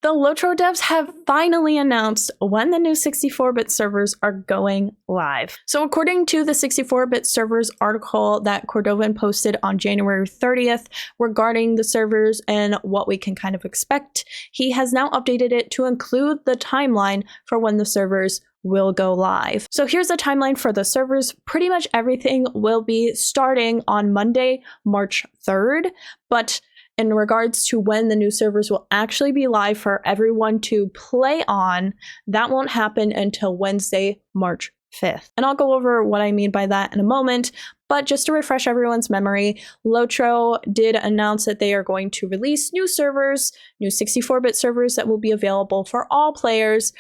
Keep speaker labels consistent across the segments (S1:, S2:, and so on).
S1: The LOTRO devs have finally announced when the new 64-bit servers are going live. So according to the 64-bit servers article that Cordovan posted on January 30th regarding the servers and what we can kind of expect, he has now updated it to include the timeline for when the servers will go live. So here's the timeline for the servers. Pretty much everything will be starting on Monday, March 3rd, but in regards to when the new servers will actually be live for everyone to play on, that won't happen until Wednesday, March 5th. And I'll go over what I mean by that in a moment, but just to refresh everyone's memory, LOTRO did announce that they are going to release new servers, new 64-bit servers that will be available for all players.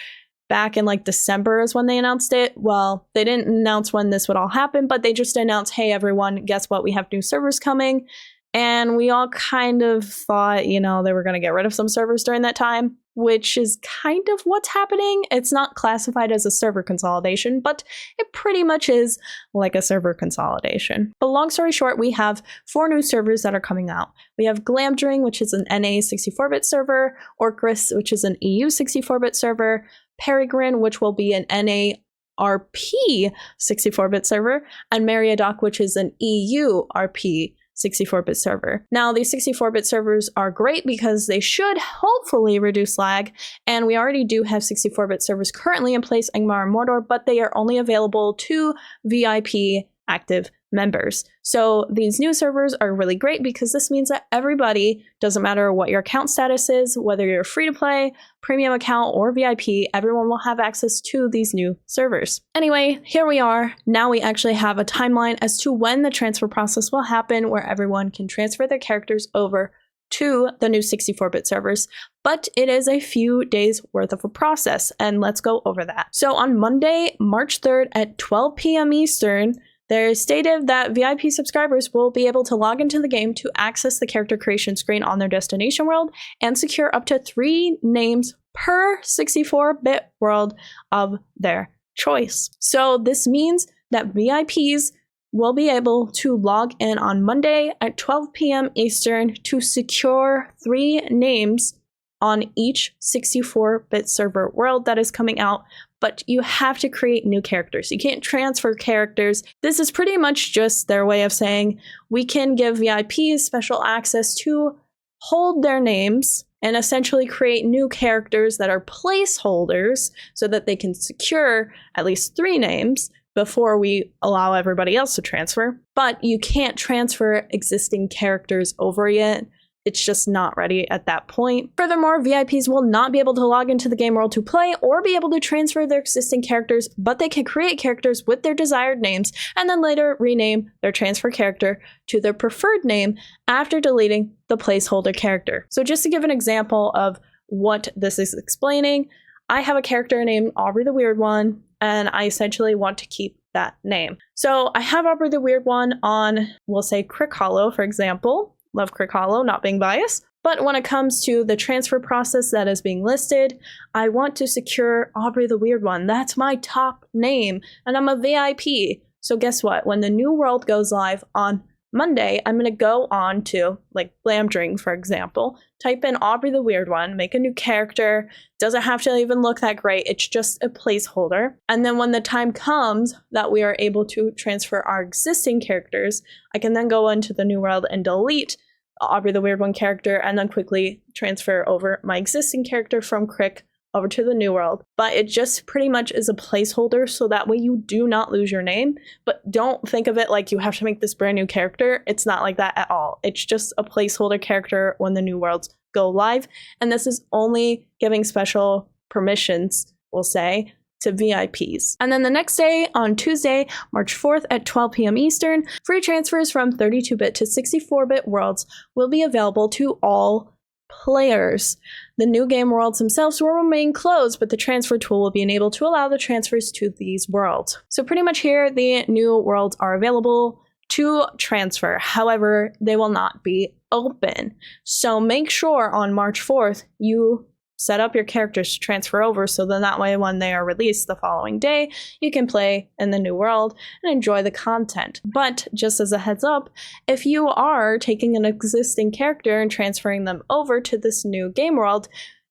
S1: Back in like December is when they announced it. Well, they didn't announce when this would all happen, but they just announced, hey everyone, guess what? We have new servers coming. And we all kind of thought, you know, they were going to get rid of some servers during that time, which is kind of what's happening. It's not classified as a server consolidation, but it pretty much is like a server consolidation. But long story short, we have 4 new servers that are coming out. We have Glamdring, which is an NA 64-bit server, Orcris, which is an EU 64-bit server, Peregrine, which will be an NA RP 64-bit server, and Meriadoc, which is an EU RP 64-bit server. Now, these 64-bit servers are great because they should hopefully reduce lag, and we already do have 64-bit servers currently in place in Angmar and Mordor, but they are only available to VIP active members. So these new servers are really great because this means that everybody, doesn't matter what your account status is, whether you're free to play, premium account, or VIP, everyone will have access to these new servers. Anyway, here we are. Now we actually have a timeline as to when the transfer process will happen where everyone can transfer their characters over to the new 64-bit servers, but it is a few days worth of a process, and let's go over that. So on Monday, March 3rd at 12 p.m. Eastern, there is stated that VIP subscribers will be able to log into the game to access the character creation screen on their destination world and secure up to 3 names per 64-bit world of their choice. So this means that VIPs will be able to log in on Monday at 12 p.m. Eastern to secure 3 names on each 64-bit server world that is coming out, but you have to create new characters. You can't transfer characters. This is pretty much just their way of saying we can give VIPs special access to hold their names and essentially create new characters that are placeholders so that they can secure at least 3 names before we allow everybody else to transfer. But you can't transfer existing characters over yet. It's just not ready at that point. Furthermore, VIPs will not be able to log into the game world to play or be able to transfer their existing characters, but they can create characters with their desired names and then later rename their transfer character to their preferred name after deleting the placeholder character. So just to give an example of what this is explaining, I have a character named Aubrey the Weird One, and I essentially want to keep that name. So I have Aubrey the Weird One on, we'll say Crick Hollow, for example. Love Crick Hollow, not being biased. But when it comes to the transfer process that is being listed, I want to secure Aubrey the Weird One. That's my top name, and I'm a VIP. So guess what? When the new world goes live on Monday, I'm going to go on to, like, Glamdring, for example, type in Aubrey the Weird One, make a new character. Doesn't have to even look that great. It's just a placeholder. And then when the time comes that we are able to transfer our existing characters, I can then go into the new world and delete Aubrey the Weird One character and then quickly transfer over my existing character from Crick over to the new world. But it just pretty much is a placeholder so that way you do not lose your name. But don't think of it like you have to make this brand new character. It's not like that at all. It's just a placeholder character when the new worlds go live. And this is only giving special permissions, we'll say, to VIPs. And then the next day, on Tuesday, March 4th at 12 p.m. Eastern, free transfers from 32-bit to 64-bit worlds will be available to all players. The new game worlds themselves will remain closed, but the transfer tool will be enabled to allow the transfers to these worlds. So pretty much here, the new worlds are available to transfer. However, they will not be open. So make sure on March 4th, you set up your characters to transfer over so then that way when they are released the following day, you can play in the new world and enjoy the content. But just as a heads up, if you are taking an existing character and transferring them over to this new game world,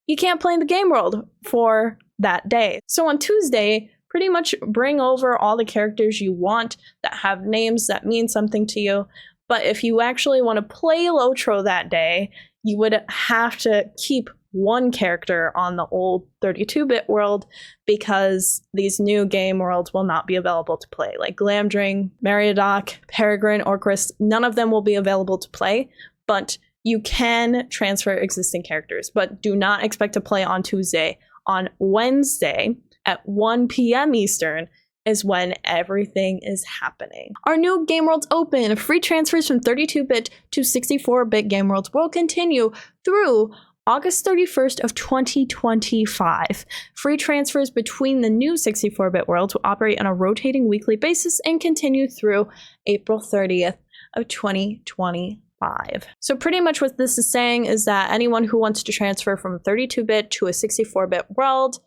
S1: you can't play in the game world for that day. So on Tuesday, pretty much bring over all the characters you want that have names that mean something to you. But if you actually want to play LOTRO that day, you would have to keep one character on the old 32-bit world because these new game worlds will not be available to play. Like Glamdring, Meriadoc, Peregrine, Orcris, none of them will be available to play, but you can transfer existing characters. But do not expect to play on Tuesday. On Wednesday at 1 p.m. Eastern is when everything is happening. Our new game worlds open. Free transfers from 32-bit to 64-bit game worlds will continue through August 31st of 2025. Free transfers between the new 64-bit worlds will operate on a rotating weekly basis and continue through April 30th of 2025. So pretty much what this is saying is that anyone who wants to transfer from 32-bit to a 64-bit world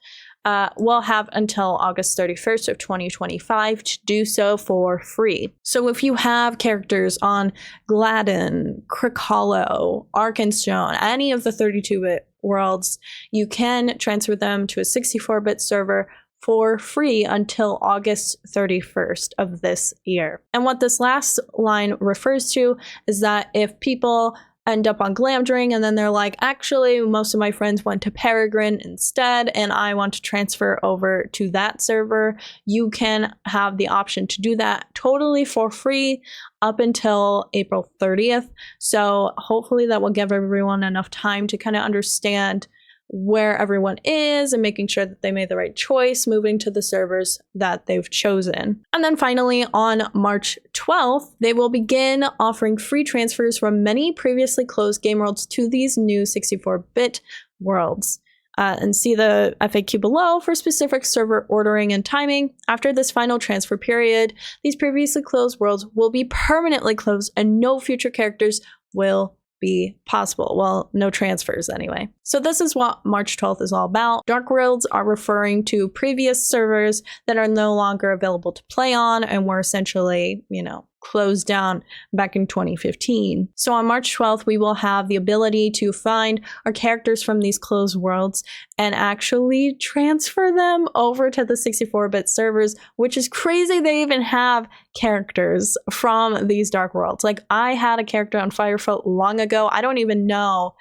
S1: will have until August 31st of 2025 to do so for free. So if you have characters on Gladden, Crick Hollow, Arkenstone, any of the 32-bit worlds, you can transfer them to a 64-bit server for free until August 31st of this year. And what this last line refers to is that if people end up on Glamdring and then they're like, actually, most of my friends went to Peregrine instead and I want to transfer over to that server, you can have the option to do that totally for free up until April 30th. So hopefully that will give everyone enough time to kind of understand where everyone is and making sure that they made the right choice moving to the servers that they've chosen. And then finally, on March 12th, they will begin offering free transfers from many previously closed game worlds to these new 64-bit worlds. And see the FAQ below for specific server ordering and timing. After this final transfer period, these previously closed worlds will be permanently closed and no future characters will be possible. Well, no transfers anyway. So this is what March 12th is all about. Dark worlds are referring to previous servers that are no longer available to play on and were essentially, closed down back in 2015. So on March 12th, we will have the ability to find our characters from these closed worlds and actually transfer them over to the 64-bit servers, which is crazy they even have characters from these dark worlds. Like, I had a character on Firefoot long ago. I don't even know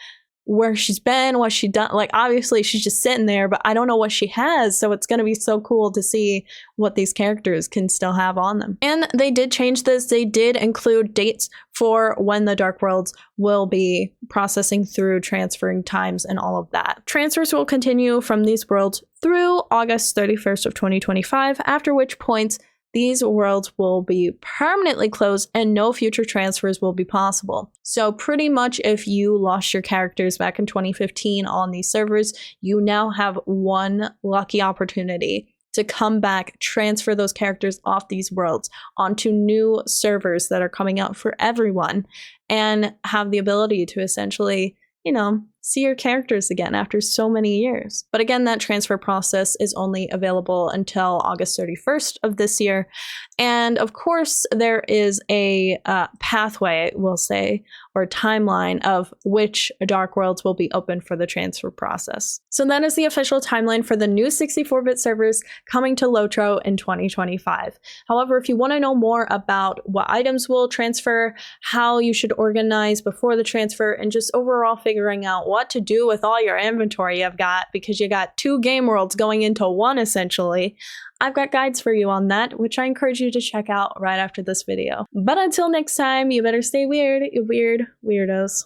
S1: where she's been, what she done. Like, obviously she's just sitting there, but I don't know what she has. So it's going to be so cool to see what these characters can still have on them. And they did change this. They did include dates for when the dark worlds will be processing through transferring times and all of that. Transfers will continue from these worlds through August 31st of 2025, after which point these worlds will be permanently closed and no future transfers will be possible. So pretty much if you lost your characters back in 2015 on these servers, you now have one lucky opportunity to come back, transfer those characters off these worlds onto new servers that are coming out for everyone, and have the ability to essentially, see your characters again after so many years. But again, that transfer process is only available until August 31st of this year. And of course, there is a pathway, we'll say, or timeline of which dark worlds will be open for the transfer process. So that is the official timeline for the new 64-bit servers coming to LOTRO in 2025. However, if you want to know more about what items will transfer, how you should organize before the transfer, and just overall figuring out what to do with all your inventory you've got, because you got 2 game worlds going into one essentially, I've got guides for you on that, which I encourage you to check out right after this video. But until next time, you better stay weird, you weird weirdos.